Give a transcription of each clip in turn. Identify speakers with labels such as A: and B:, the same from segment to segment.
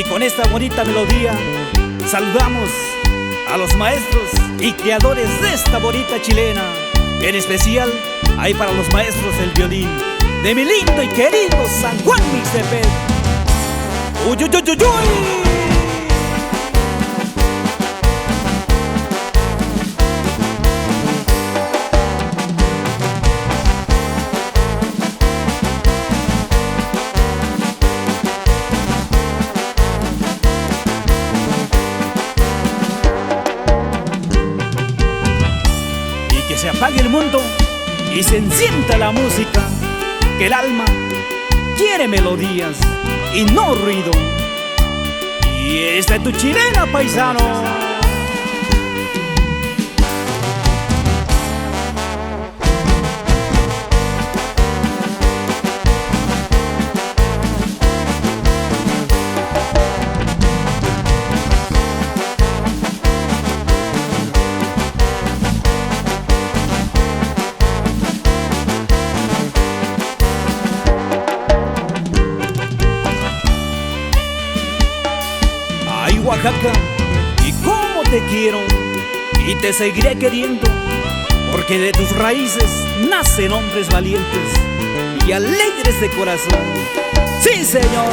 A: con esta bonita melodía saludamos a los maestros y creadores de esta bonita chilena. En especial, hay para los maestros del violín de mi lindo y querido San Juan Mixtepec. ¡Uy, uy, uy, uy, uy! Que se apague el mundo y se encienda la música, que el alma quiere melodías y no ruido. Y esta es tu chilena, paisano. Oaxaca, y cómo te quiero y te seguiré queriendo, porque de tus raíces nacen hombres valientes y alegres de corazón. ¡Sí, señor!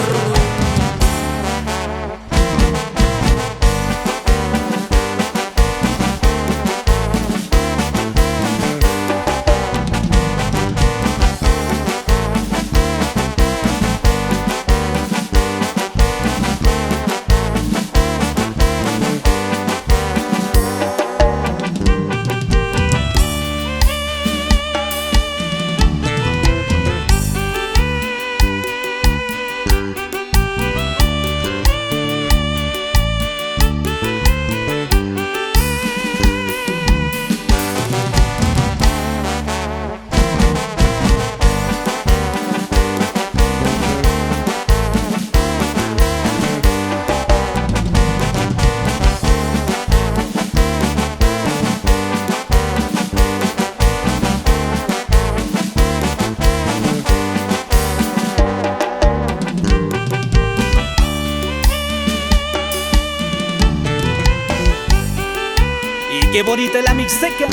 A: Qué bonita es la Mixteca,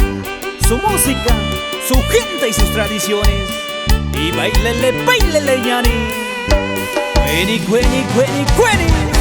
A: su música, su gente y sus tradiciones. Y bailele, bailele, ñani. Cueni, cueni, cueni, cueni.